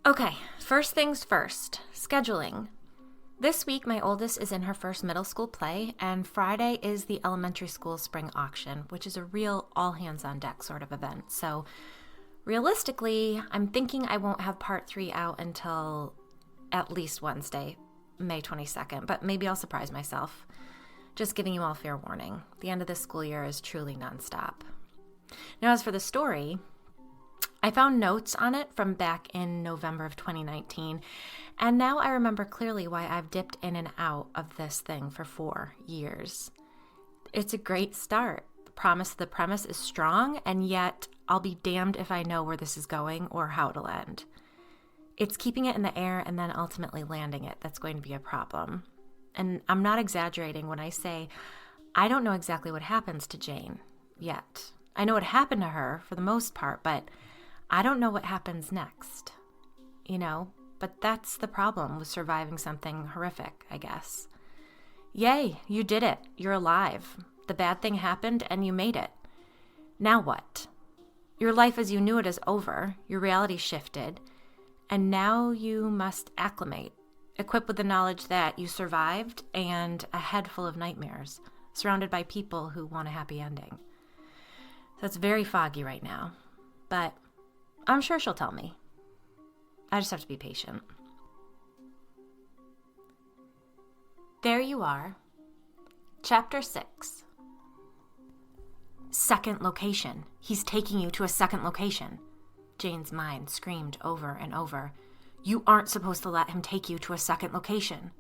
Okay, first things first, scheduling. This week, my oldest is in her first middle school play, and Friday is the elementary school spring auction, which is a real all-hands-on-deck sort of event. So realistically, I'm thinking I won't have part 3 out until at least Wednesday, May 22nd, but maybe I'll surprise myself. Just giving you all fair warning. The end of this school year is truly nonstop. Now, as for the story, I found notes on it from back in November of 2019, and now I remember clearly why I've dipped in and out of this thing for 4 years. It's a great start. The premise is strong, and yet I'll be damned if I know where this is going or how it'll end. It's keeping it in the air and then ultimately landing it that's going to be a problem. And I'm not exaggerating when I say I don't know exactly what happens to Jane yet. I know what happened to her for the most part, but I don't know what happens next, but that's the problem with surviving something horrific, I guess. Yay, you did it. You're alive. The bad thing happened and you made it. Now what? Your life as you knew it is over. Your reality shifted. And now you must acclimate, equipped with the knowledge that you survived and a head full of nightmares, surrounded by people who want a happy ending. So it's very foggy right now, but I'm sure she'll tell me. I just have to be patient. There you are. Chapter 6. Second location. He's taking you to a second location. Jane's mind screamed over and over. You aren't supposed to let him take you to a second location.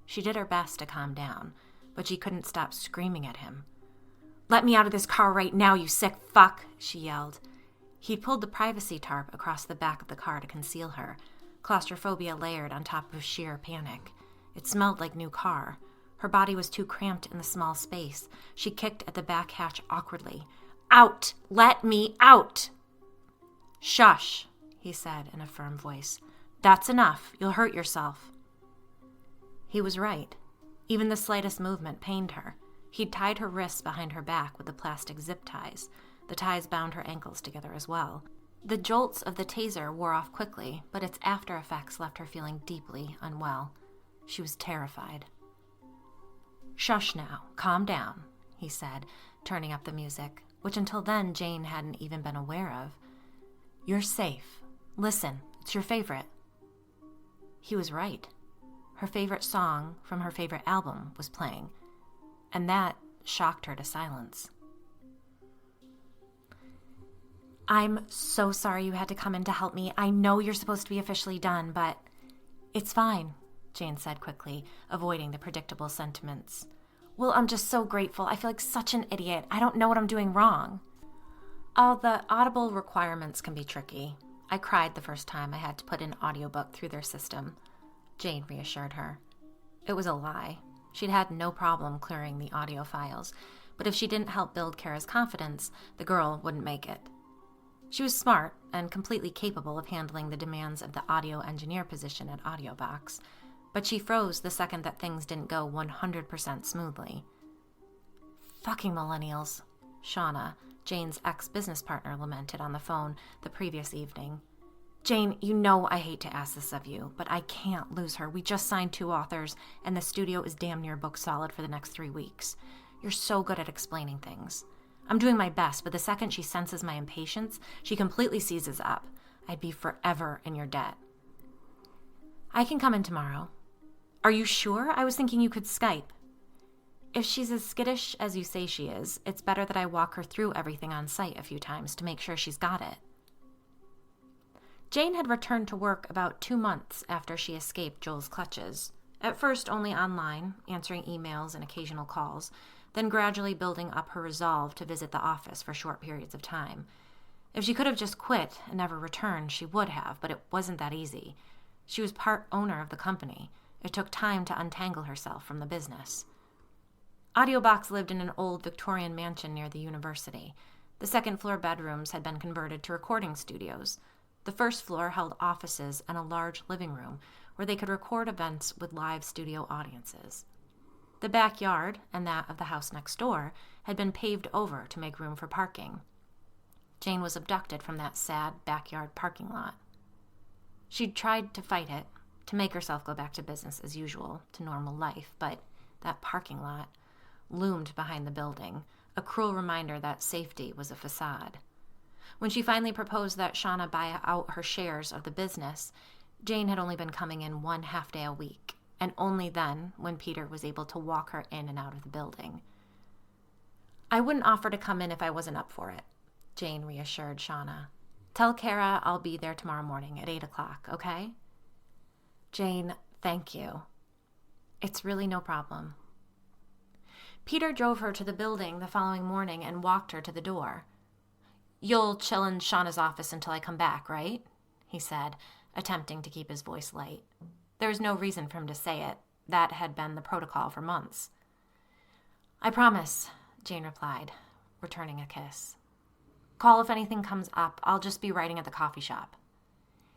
She did her best to calm down, but she couldn't stop screaming at him. Let me out of this car right now, you sick fuck, she yelled. He'd pulled the privacy tarp across the back of the car to conceal her, claustrophobia layered on top of sheer panic. It smelled like new car. Her body was too cramped in the small space. She kicked at the back hatch awkwardly. Out! Let me out! Shush, he said in a firm voice. That's enough. You'll hurt yourself. He was right. Even the slightest movement pained her. He'd tied her wrists behind her back with the plastic zip ties. The ties bound her ankles together as well. The jolts of the taser wore off quickly, but its after effects left her feeling deeply unwell. She was terrified. Shush now. Calm down, he said, turning up the music, which until then Jane hadn't even been aware of. You're safe. Listen, it's your favorite. He was right. Her favorite song from her favorite album was playing, and that shocked her to silence. I'm so sorry you had to come in to help me. I know you're supposed to be officially done, but it's fine, Jane said quickly, avoiding the predictable sentiments. Well, I'm just so grateful. I feel like such an idiot. I don't know what I'm doing wrong. Oh, the Audible requirements can be tricky. I cried the first time I had to put an audiobook through their system, Jane reassured her. It was a lie. She'd had no problem clearing the audio files, but if she didn't help build Kara's confidence, the girl wouldn't make it. She was smart and completely capable of handling the demands of the audio engineer position at Audiobox, but she froze the second that things didn't go 100% smoothly. Fucking millennials, Shauna, Jane's ex-business partner, lamented on the phone the previous evening. Jane, you know I hate to ask this of you, but I can't lose her. We just signed 2 authors, and the studio is damn near book solid for the next 3 weeks. You're so good at explaining things. I'm doing my best, but the second she senses my impatience, she completely seizes up. I'd be forever in your debt. I can come in tomorrow. Are you sure? I was thinking you could Skype. If she's as skittish as you say she is, it's better that I walk her through everything on site a few times to make sure she's got it. Jane had returned to work about 2 months after she escaped Joel's clutches. At first only online, answering emails and occasional calls, then gradually building up her resolve to visit the office for short periods of time. If she could have just quit and never returned, she would have, but it wasn't that easy. She was part owner of the company. It took time to untangle herself from the business. Audiobox lived in an old Victorian mansion near the university. The second-floor bedrooms had been converted to recording studios. The first floor held offices and a large living room where they could record events with live studio audiences. The backyard, and that of the house next door, had been paved over to make room for parking. Jane was abducted from that sad backyard parking lot. She'd tried to fight it, to make herself go back to business as usual, to normal life, but that parking lot loomed behind the building, a cruel reminder that safety was a facade. When she finally proposed that Shauna buy out her shares of the business, Jane had only been coming in 1 half-day a week, and only then when Peter was able to walk her in and out of the building. "I wouldn't offer to come in if I wasn't up for it," Jane reassured Shauna. "Tell Kara I'll be there tomorrow morning at 8 o'clock, okay?" "Jane, thank you." "It's really no problem." Peter drove her to the building the following morning and walked her to the door. "You'll chill in Shauna's office until I come back, right?" he said, attempting to keep his voice light. There was no reason for him to say it. That had been the protocol for months. "I promise," Jane replied, returning a kiss. "Call if anything comes up. I'll just be writing at the coffee shop."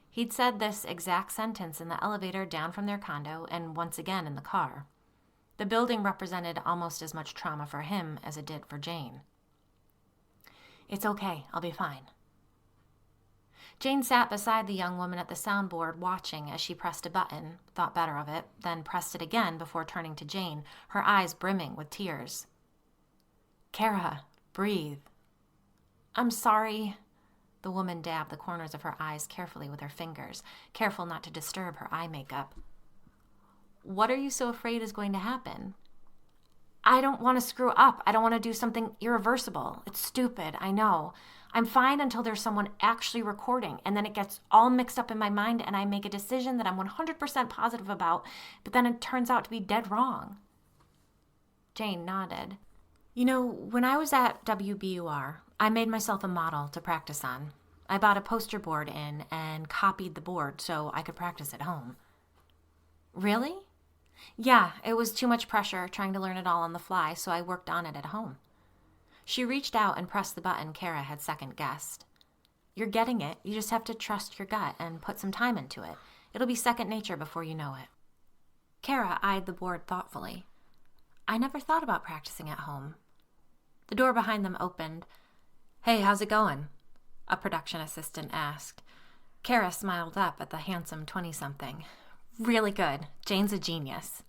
He'd said this exact sentence in the elevator down from their condo and once again in the car. The building represented almost as much trauma for him as it did for Jane. "It's okay. I'll be fine." Jane sat beside the young woman at the soundboard watching as she pressed a button, thought better of it, then pressed it again before turning to Jane, her eyes brimming with tears. "Kara, breathe." "I'm sorry." The woman dabbed the corners of her eyes carefully with her fingers, careful not to disturb her eye makeup. "What are you so afraid is going to happen?" "I don't want to screw up. I don't want to do something irreversible. It's stupid, I know. I'm fine until there's someone actually recording, and then it gets all mixed up in my mind and I make a decision that I'm 100% positive about, but then it turns out to be dead wrong." Jane nodded. "You know, when I was at WBUR, I made myself a model to practice on. I bought a poster board in and copied the board so I could practice at home." "Really?" "Yeah, it was too much pressure trying to learn it all on the fly, so I worked on it at home." She reached out and pressed the button Kara had second-guessed. "You're getting it. You just have to trust your gut and put some time into it. It'll be second nature before you know it." Kara eyed the board thoughtfully. "I never thought about practicing at home." The door behind them opened. "Hey, how's it going?" a production assistant asked. Kara smiled up at the handsome 20-something. "Really good. Jane's a genius."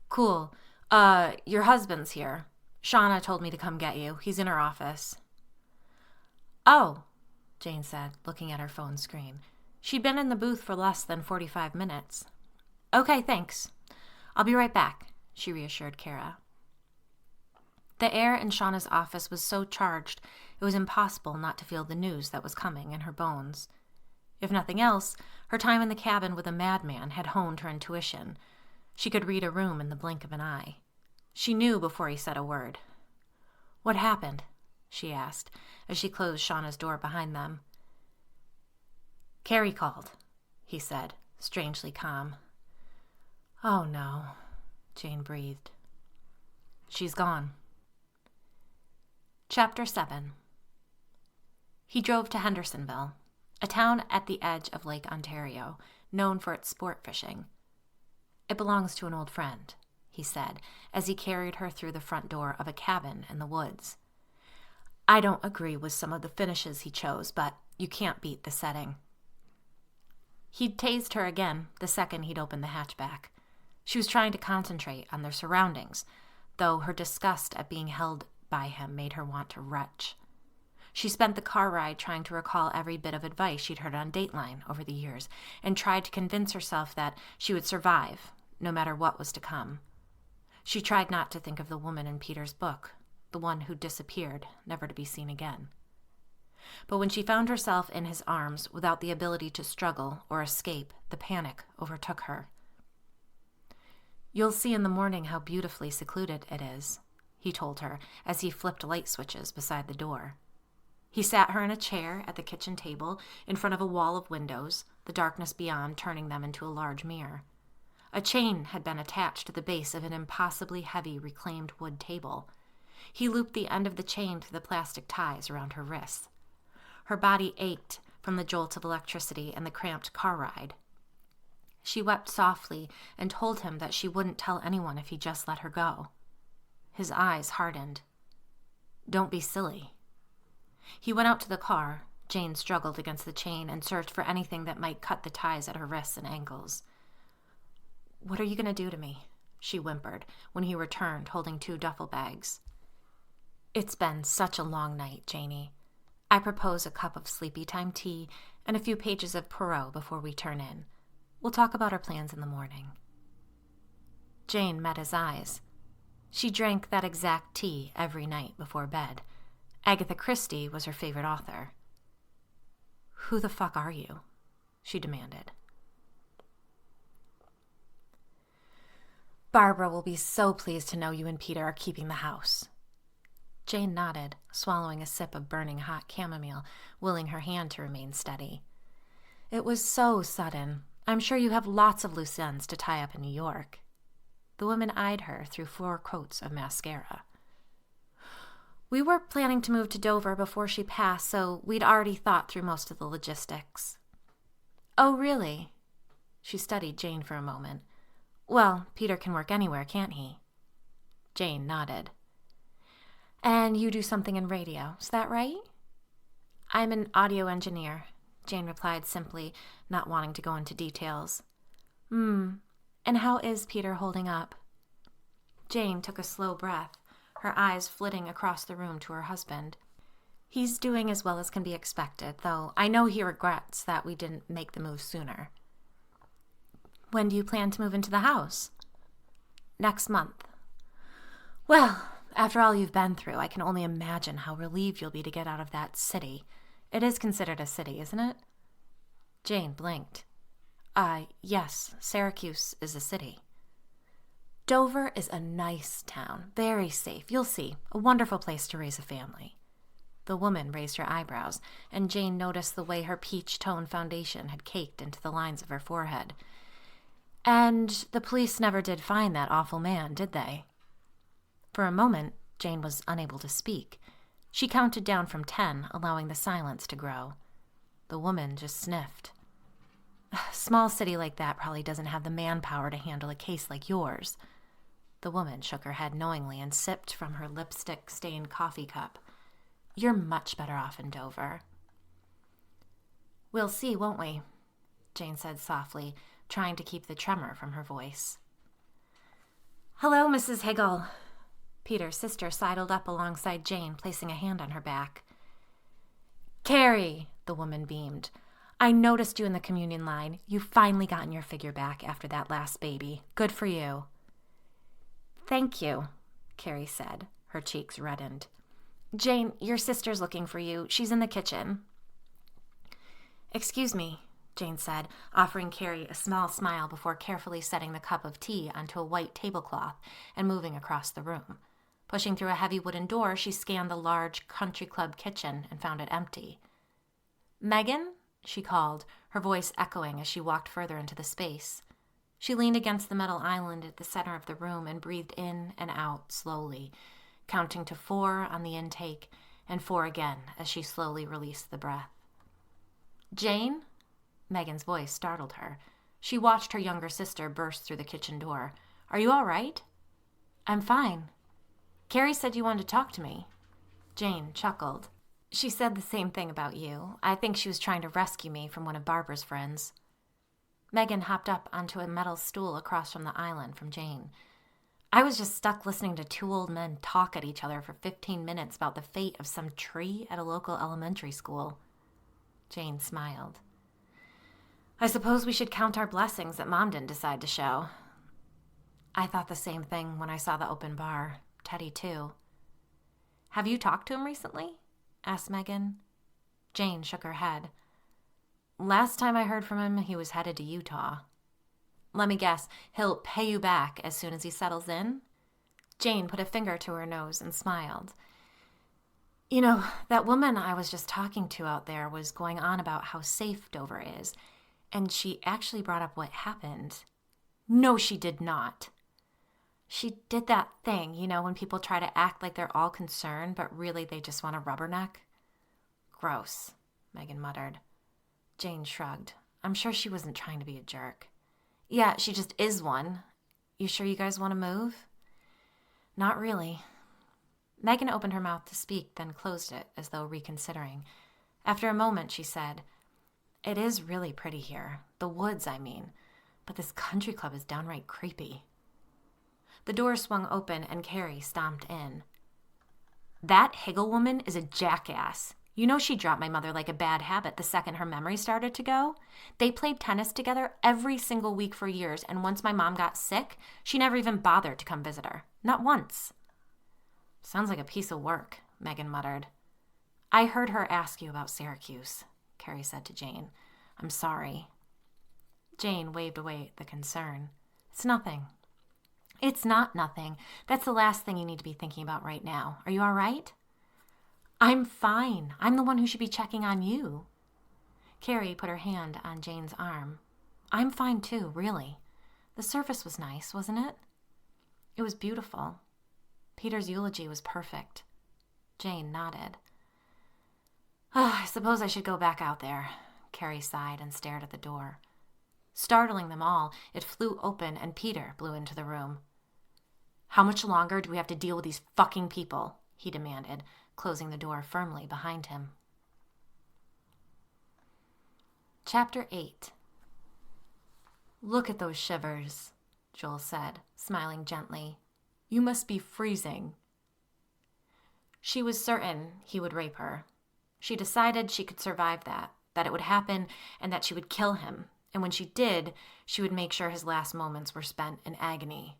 "Cool. Your husband's here. Shauna told me to come get you. He's in her office." "Oh," Jane said, looking at her phone screen. She'd been in the booth for less than 45 minutes. "Okay, thanks. I'll be right back," she reassured Kara. The air in Shauna's office was so charged, it was impossible not to feel the news that was coming in her bones. If nothing else, her time in the cabin with a madman had honed her intuition. She could read a room in the blink of an eye. She knew before he said a word. "What happened?" she asked, as she closed Shauna's door behind them. "Carrie called," he said, strangely calm. "Oh, no," Jane breathed. "She's gone." Chapter 7. He drove to Hendersonville, a town at the edge of Lake Ontario, known for its sport fishing. "It belongs to an old friend," he said, as he carried her through the front door of a cabin in the woods. "I don't agree with some of the finishes he chose, but you can't beat the setting." He'd tased her again the second he'd opened the hatchback. She was trying to concentrate on their surroundings, though her disgust at being held by him made her want to retch. She spent the car ride trying to recall every bit of advice she'd heard on Dateline over the years and tried to convince herself that she would survive, no matter what was to come. She tried not to think of the woman in Peter's book, the one who disappeared, never to be seen again. But when she found herself in his arms without the ability to struggle or escape, the panic overtook her. "You'll see in the morning how beautifully secluded it is," he told her as he flipped light switches beside the door. He sat her in a chair at the kitchen table in front of a wall of windows, the darkness beyond turning them into a large mirror. A chain had been attached to the base of an impossibly heavy reclaimed wood table. He looped the end of the chain through the plastic ties around her wrists. Her body ached from the jolt of electricity and the cramped car ride. She wept softly and told him that she wouldn't tell anyone if he just let her go. His eyes hardened. "Don't be silly." He went out to the car, Jane struggled against the chain and searched for anything that might cut the ties at her wrists and ankles. "What are you going to do to me?" she whimpered when he returned holding 2 duffel bags. "It's been such a long night, Janie. I propose a cup of sleepy time tea and a few pages of Perrault before we turn in. We'll talk about our plans in the morning." Jane met his eyes. She drank that exact tea every night before bed. Agatha Christie was her favorite author. "Who the fuck are you?" she demanded. "Barbara will be so pleased to know you and Peter are keeping the house." Jane nodded, swallowing a sip of burning hot chamomile, willing her hand to remain steady. "It was so sudden. I'm sure you have lots of loose ends to tie up in New York." The woman eyed her through 4 coats of mascara. "We were planning to move to Dover before she passed, so we'd already thought through most of the logistics." "Oh, really?" She studied Jane for a moment. "Well, Peter can work anywhere, can't he?" Jane nodded. "And you do something in radio, is that right?" "I'm an audio engineer," Jane replied simply, not wanting to go into details. And how is Peter holding up?" Jane took a slow breath, her eyes flitting across the room to her husband. "He's doing as well as can be expected, though I know he regrets that we didn't make the move sooner." "When do you plan to move into the house?" "Next month." "Well, after all you've been through, I can only imagine how relieved you'll be to get out of that city. It is considered a city, isn't it?" Jane blinked. Yes, Syracuse is a city." "Dover is a nice town, very safe. You'll see, a wonderful place to raise a family." The woman raised her eyebrows, and Jane noticed the way her peach-toned foundation had caked into the lines of her forehead. "And the police never did find that awful man, did they?" For a moment, Jane was unable to speak. She counted down from 10, allowing the silence to grow. The woman just sniffed. "A small city like that probably doesn't have the manpower to handle a case like yours." The woman shook her head knowingly and sipped from her lipstick-stained coffee cup. "You're much better off in Dover." "We'll see, won't we?" Jane said softly, trying to keep the tremor from her voice. "Hello, Mrs. Higgle." Peter's sister sidled up alongside Jane, placing a hand on her back. "Carrie," the woman beamed. "I noticed you in the communion line. You've finally gotten your figure back after that last baby. Good for you." "Thank you," Carrie said. Her cheeks reddened. "Jane, your sister's looking for you. She's in the kitchen." "Excuse me," Jane said, offering Carrie a small smile before carefully setting the cup of tea onto a white tablecloth and moving across the room. Pushing through a heavy wooden door, she scanned the large country club kitchen and found it empty. "Megan?" she called, her voice echoing as she walked further into the space. She leaned against the metal island at the center of the room and breathed in and out slowly, counting to 4 on the intake and 4 again as she slowly released the breath. "Jane?" Megan's voice startled her. She watched her younger sister burst through the kitchen door. "Are you all right?" "I'm fine." "Carrie said you wanted to talk to me." Jane chuckled. "She said the same thing about you. I think she was trying to rescue me from one of Barbara's friends." Megan hopped up onto a metal stool across from the island from Jane. "I was just stuck listening to 2 old men talk at each other for 15 minutes about the fate of some tree at a local elementary school." Jane smiled. "I suppose we should count our blessings that Mom didn't decide to show." "I thought the same thing when I saw the open bar. Teddy, too." "Have you talked to him recently?" asked Megan. Jane shook her head. "Last time I heard from him, he was headed to Utah." "Let me guess, he'll pay you back as soon as he settles in?" Jane put a finger to her nose and smiled. "You know, that woman I was just talking to out there was going on about how safe Dover is, and she actually brought up what happened." "No, she did not." "She did that thing, when people try to act like they're all concerned, but really they just want a rubberneck." "Gross," Megan muttered. Jane shrugged. "I'm sure she wasn't trying to be a jerk." "Yeah, she just is one. You sure you guys want to move?" "Not really." Megan opened her mouth to speak, then closed it as though reconsidering. After a moment, she said, "It is really pretty here. The woods, I mean. But this country club is downright creepy." The door swung open and Carrie stomped in. "That Higgle woman is a jackass. You know she dropped my mother like a bad habit the second her memory started to go. They played tennis together every single week for years, and once my mom got sick, she never even bothered to come visit her. Not once." "Sounds like a piece of work," Megan muttered. "I heard her ask you about Syracuse," Carrie said to Jane. "I'm sorry." Jane waved away the concern. "It's nothing." "It's not nothing. That's the last thing you need to be thinking about right now. Are you all right?" "I'm fine. I'm the one who should be checking on you." Carrie put her hand on Jane's arm. "I'm fine too, really. The service was nice, wasn't it?" "It was beautiful. Peter's eulogy was perfect." Jane nodded. "I suppose I should go back out there." Carrie sighed and stared at the door. Startling them all, it flew open and Peter blew into the room. "How much longer do we have to deal with these fucking people?" he demanded, closing the door firmly behind him. Chapter 8. "Look at those shivers," Joel said, smiling gently. "You must be freezing." She was certain he would rape her. She decided she could survive that it would happen, and that she would kill him, and when she did, she would make sure his last moments were spent in agony.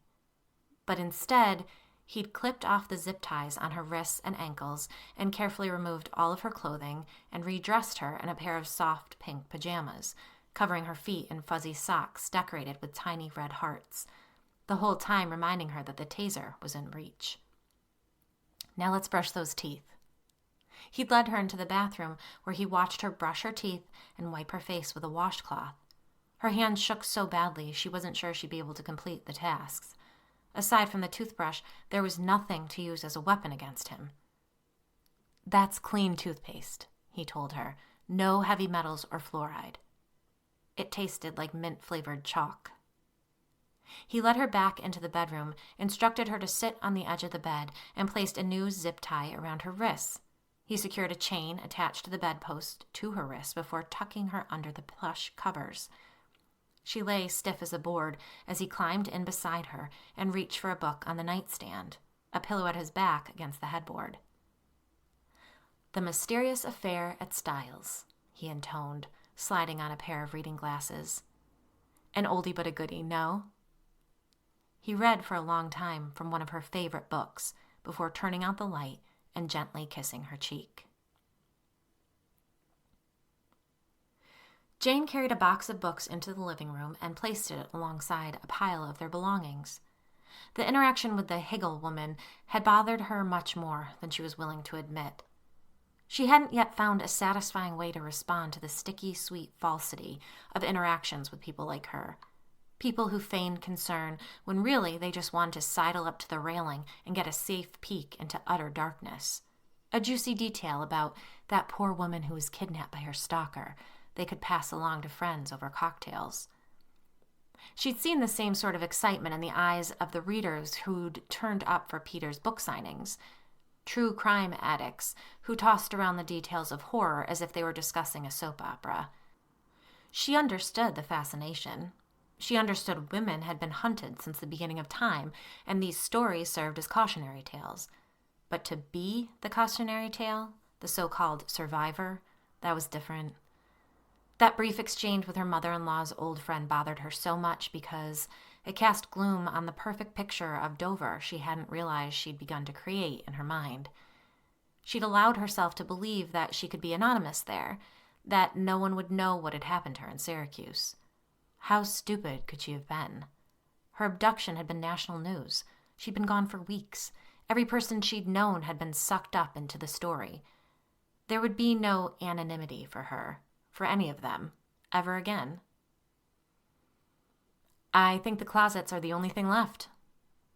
But instead, he'd clipped off the zip ties on her wrists and ankles and carefully removed all of her clothing and redressed her in a pair of soft pink pajamas, covering her feet in fuzzy socks decorated with tiny red hearts, the whole time reminding her that the taser was in reach. "Now let's brush those teeth." He'd led her into the bathroom where he watched her brush her teeth and wipe her face with a washcloth. Her hands shook so badly she wasn't sure she'd be able to complete the tasks. Aside from the toothbrush, there was nothing to use as a weapon against him. "That's clean toothpaste," he told her. "No heavy metals or fluoride." It tasted like mint-flavored chalk. He led her back into the bedroom, instructed her to sit on the edge of the bed, and placed a new zip tie around her wrists. He secured a chain attached to the bedpost to her wrist before tucking her under the plush covers. She lay stiff as a board as he climbed in beside her and reached for a book on the nightstand, a pillow at his back against the headboard. "The Mysterious Affair at Styles," he intoned, sliding on a pair of reading glasses. "An oldie but a goodie, no?" He read for a long time from one of her favorite books before turning out the light and gently kissing her cheek. Jane carried a box of books into the living room and placed it alongside a pile of their belongings. The interaction with the Higgle woman had bothered her much more than she was willing to admit. She hadn't yet found a satisfying way to respond to the sticky, sweet falsity of interactions with people like her. People who feigned concern when really they just wanted to sidle up to the railing and get a safe peek into utter darkness. A juicy detail about that poor woman who was kidnapped by her stalker they could pass along to friends over cocktails. She'd seen the same sort of excitement in the eyes of the readers who'd turned up for Peter's book signings. True crime addicts who tossed around the details of horror as if they were discussing a soap opera. She understood the fascination. She understood women had been hunted since the beginning of time, and these stories served as cautionary tales. But to be the cautionary tale, the so-called survivor, that was different. That brief exchange with her mother-in-law's old friend bothered her so much because it cast gloom on the perfect picture of Dover she hadn't realized she'd begun to create in her mind. She'd allowed herself to believe that she could be anonymous there, that no one would know what had happened to her in Syracuse. How stupid could she have been? Her abduction had been national news. She'd been gone for weeks. Every person she'd known had been sucked up into the story. There would be no anonymity for her, for any of them, ever again. "I think the closets are the only thing left,"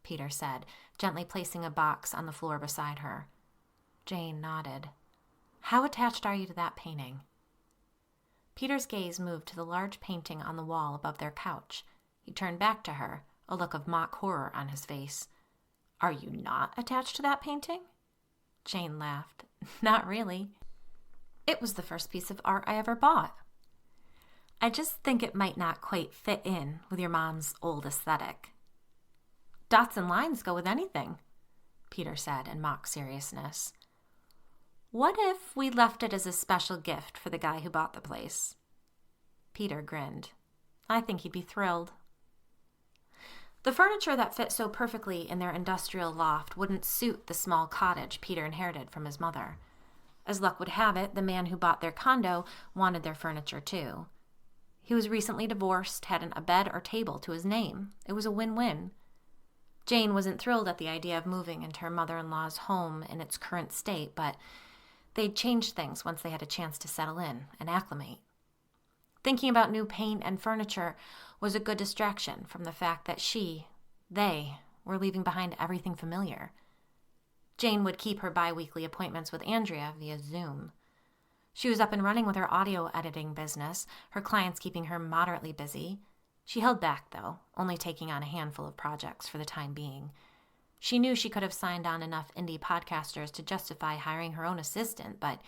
Peter said, gently placing a box on the floor beside her. Jane nodded. "How attached are you to that painting?" Peter's gaze moved to the large painting on the wall above their couch. He turned back to her, a look of mock horror on his face. "Are you not attached to that painting?" Jane laughed. "Not really." It was the first piece of art I ever bought. I just think it might not quite fit in with your mom's old aesthetic. Dots and lines go with anything, Peter said in mock seriousness. What if we left it as a special gift for the guy who bought the place? Peter grinned. I think he'd be thrilled. The furniture that fit so perfectly in their industrial loft wouldn't suit the small cottage Peter inherited from his mother. As luck would have it, the man who bought their condo wanted their furniture too. He was recently divorced, hadn't a bed or table to his name. It was a win-win. Jane wasn't thrilled at the idea of moving into her mother-in-law's home in its current state, but they'd change things once they had a chance to settle in and acclimate. Thinking about new paint and furniture was a good distraction from the fact that they were leaving behind everything familiar. Jane would keep her bi-weekly appointments with Andrea via Zoom. She was up and running with her audio editing business, her clients keeping her moderately busy. She held back, though, only taking on a handful of projects for the time being. She knew she could have signed on enough indie podcasters to justify hiring her own assistant, but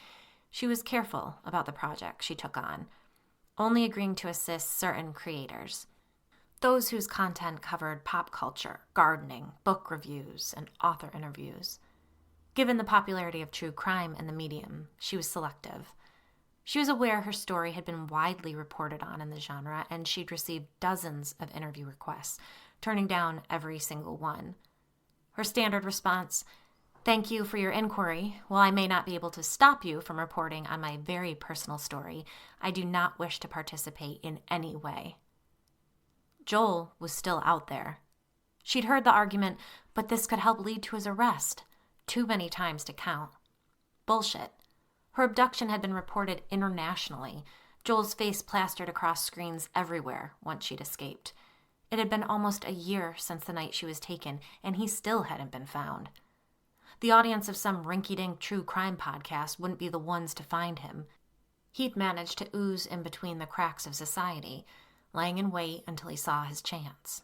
she was careful about the projects she took on, only agreeing to assist certain creators, those whose content covered pop culture, gardening, book reviews, and author interviews. Given the popularity of true crime in the medium, she was selective. She was aware her story had been widely reported on in the genre, and she'd received dozens of interview requests, turning down every single one. Her standard response, "Thank you for your inquiry. While I may not be able to stop you from reporting on my very personal story, I do not wish to participate in any way." Joel was still out there. She'd heard the argument, but this could help lead to his arrest. Too many times to count. Bullshit. Her abduction had been reported internationally, Joel's face plastered across screens everywhere once she'd escaped. It had been almost a year since the night she was taken, and he still hadn't been found. The audience of some rinky-dink true crime podcast wouldn't be the ones to find him. He'd managed to ooze in between the cracks of society, lying in wait until he saw his chance.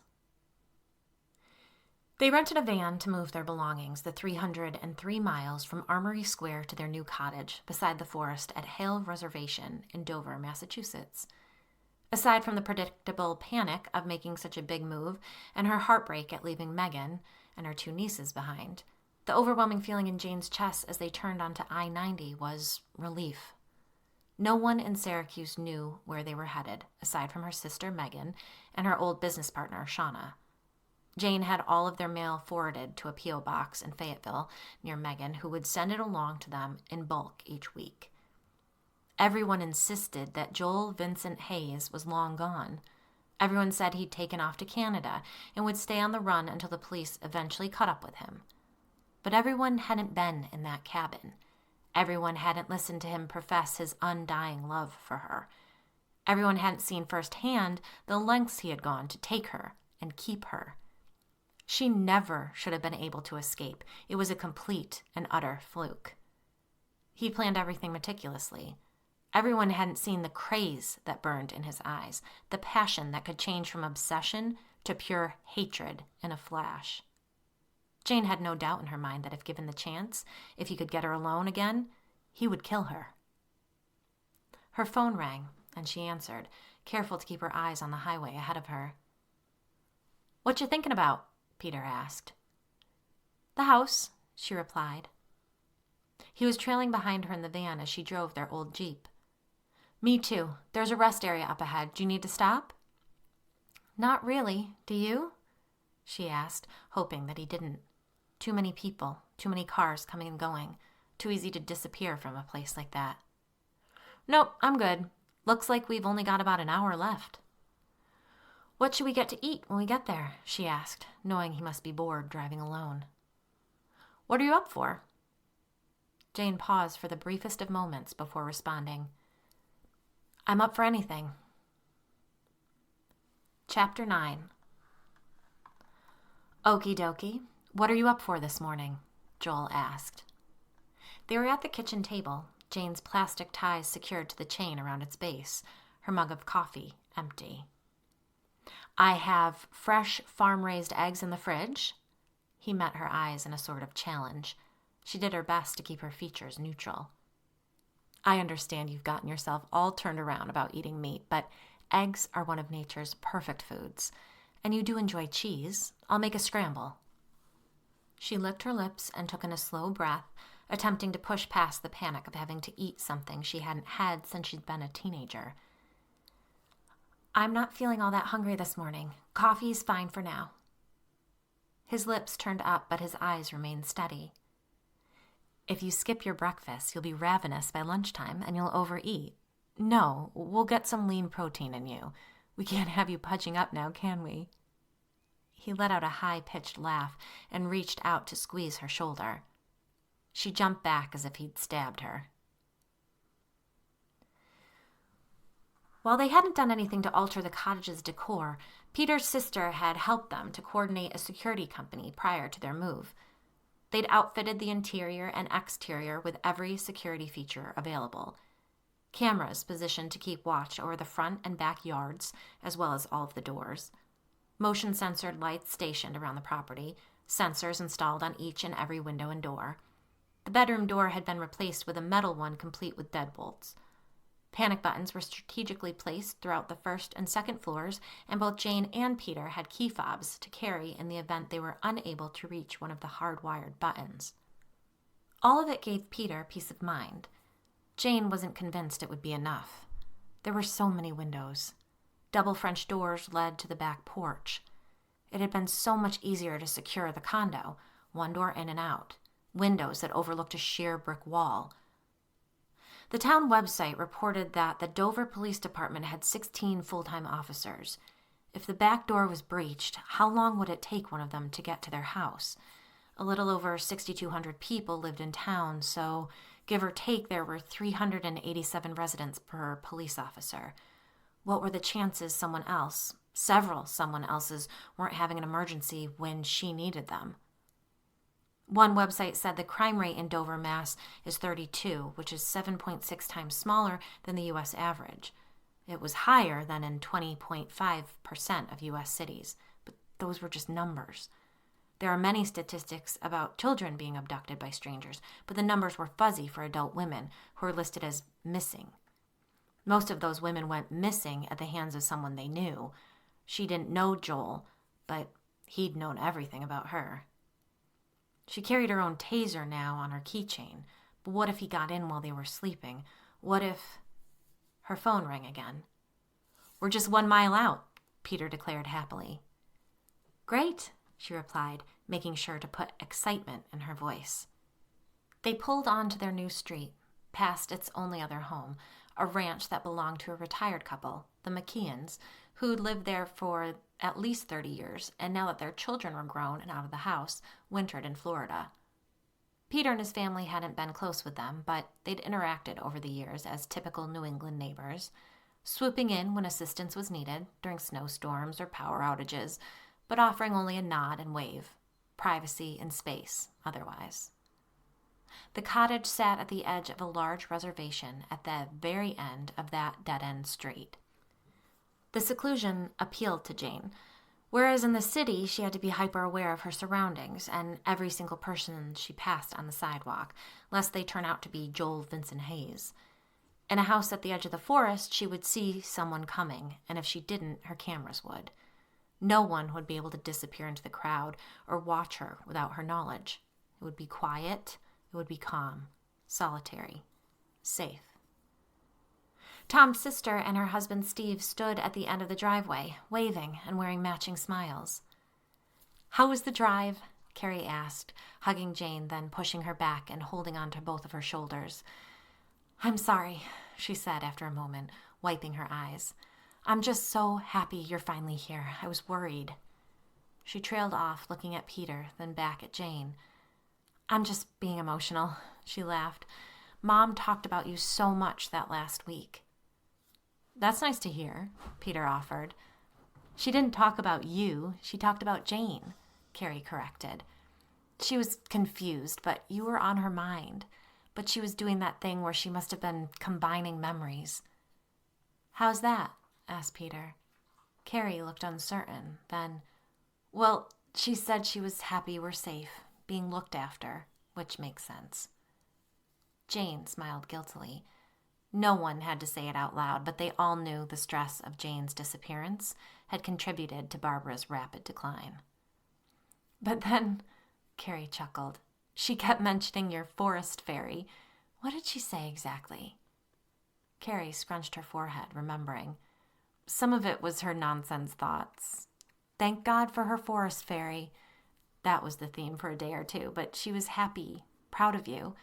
They rented a van to move their belongings the 303 miles from Armory Square to their new cottage beside the forest at Hale Reservation in Dover, Massachusetts. Aside from the predictable panic of making such a big move and her heartbreak at leaving Megan and her two nieces behind, the overwhelming feeling in Jane's chest as they turned onto I-90 was relief. No one in Syracuse knew where they were headed, aside from her sister Megan and her old business partner Shauna. Jane had all of their mail forwarded to a P.O. box in Fayetteville near Megan, who would send it along to them in bulk each week. Everyone insisted that Joel Vincent Hayes was long gone. Everyone said he'd taken off to Canada and would stay on the run until the police eventually caught up with him. But everyone hadn't been in that cabin. Everyone hadn't listened to him profess his undying love for her. Everyone hadn't seen firsthand the lengths he had gone to take her and keep her. She never should have been able to escape. It was a complete and utter fluke. He planned everything meticulously. Everyone hadn't seen the craze that burned in his eyes, the passion that could change from obsession to pure hatred in a flash. Jane had no doubt in her mind that if given the chance, if he could get her alone again, he would kill her. Her phone rang, and she answered, careful to keep her eyes on the highway ahead of her. "What you thinking about?" Peter asked. "The house," she replied. He was trailing behind her in the van as she drove their old Jeep. "Me too. There's a rest area up ahead. Do you need to stop?" "Not really. Do you?" she asked, hoping that he didn't. Too many people, too many cars coming and going. Too easy to disappear from a place like that. "Nope, I'm good. Looks like we've only got about an hour left." "What should we get to eat when we get there?" she asked, knowing he must be bored driving alone. "What are you up for?" Jane paused for the briefest of moments before responding. "I'm up for anything." Chapter 9. "Okie dokie. What are you up for this morning?" Joel asked. They were at the kitchen table, Jane's plastic ties secured to the chain around its base, her mug of coffee empty. "I have fresh farm-raised eggs in the fridge." He met her eyes in a sort of challenge. She did her best to keep her features neutral. I understand you've gotten yourself all turned around about eating meat, but eggs are one of nature's perfect foods. And you do enjoy cheese. I'll make a scramble. She licked her lips and took in a slow breath, attempting to push past the panic of having to eat something she hadn't had since she'd been a teenager. I'm not feeling all that hungry this morning. Coffee's fine for now. His lips turned up, but his eyes remained steady. If you skip your breakfast, you'll be ravenous by lunchtime and you'll overeat. No, we'll get some lean protein in you. We can't have you pudging up now, can we? He let out a high-pitched laugh and reached out to squeeze her shoulder. She jumped back as if he'd stabbed her. While they hadn't done anything to alter the cottage's decor, Peter's sister had helped them to coordinate a security company prior to their move. They'd outfitted the interior and exterior with every security feature available. Cameras positioned to keep watch over the front and back yards, as well as all of the doors. Motion-sensored lights stationed around the property, sensors installed on each and every window and door. The bedroom door had been replaced with a metal one complete with deadbolts. Panic buttons were strategically placed throughout the first and second floors, and both Jane and Peter had key fobs to carry in the event they were unable to reach one of the hardwired buttons. All of it gave Peter peace of mind. Jane wasn't convinced it would be enough. There were so many windows. Double French doors led to the back porch. It had been so much easier to secure the condo, one door in and out, windows that overlooked a sheer brick wall. The town website reported that the Dover Police Department had 16 full-time officers. If the back door was breached, how long would it take one of them to get to their house? A little over 6,200 people lived in town, so give or take there were 387 residents per police officer. What were the chances several someone else's, weren't having an emergency when she needed them? One website said the crime rate in Dover, Mass. is 32, which is 7.6 times smaller than the U.S. average. It was higher than in 20.5% of U.S. cities, but those were just numbers. There are many statistics about children being abducted by strangers, but the numbers were fuzzy for adult women who are listed as missing. Most of those women went missing at the hands of someone they knew. She didn't know Joel, but he'd known everything about her. She carried her own taser now on her keychain, but what if he got in while they were sleeping? What if... Her phone rang again. We're just 1 mile out, Peter declared happily. Great, she replied, making sure to put excitement in her voice. They pulled onto their new street, past its only other home, a ranch that belonged to a retired couple, the McKeons, who'd lived there for at least 30 years, and now that their children were grown and out of the house, wintered in Florida. Peter and his family hadn't been close with them, but they'd interacted over the years as typical New England neighbors, swooping in when assistance was needed during snowstorms or power outages, but offering only a nod and wave, privacy and space otherwise. The cottage sat at the edge of a large reservation at the very end of that dead-end street. The seclusion appealed to Jane, whereas in the city she had to be hyper-aware of her surroundings and every single person she passed on the sidewalk, lest they turn out to be Joel Vincent Hayes. In a house at the edge of the forest, she would see someone coming, and if she didn't, her cameras would. No one would be able to disappear into the crowd or watch her without her knowledge. It would be quiet, it would be calm, solitary, safe. Tom's sister and her husband Steve stood at the end of the driveway, waving and wearing matching smiles. How was the drive? Carrie asked, hugging Jane, then pushing her back and holding on to both of her shoulders. I'm sorry, she said after a moment, wiping her eyes. I'm just so happy you're finally here. I was worried. She trailed off, looking at Peter, then back at Jane. I'm just being emotional, she laughed. Mom talked about you so much that last week. That's nice to hear, Peter offered. She didn't talk about you. She talked about Jane, Carrie corrected. She was confused, but you were on her mind. But she was doing that thing where she must have been combining memories. How's that? Asked Peter. Carrie looked uncertain. Then, well, she said she was happy we're safe, being looked after, which makes sense. Jane smiled guiltily. No one had to say it out loud, but they all knew the stress of Jane's disappearance had contributed to Barbara's rapid decline. But then, Carrie chuckled, she kept mentioning your forest fairy. What did she say exactly? Carrie scrunched her forehead, remembering. Some of it was her nonsense thoughts. Thank God for her forest fairy. That was the theme for a day or two, but she was happy, proud of you.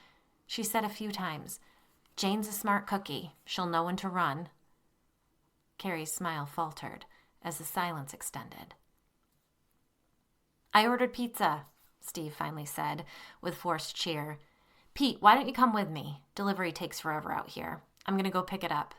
She said a few times, Jane's a smart cookie. She'll know when to run. Carrie's smile faltered as the silence extended. I ordered pizza, Steve finally said, with forced cheer. Pete, why don't you come with me? Delivery takes forever out here. I'm going to go pick it up.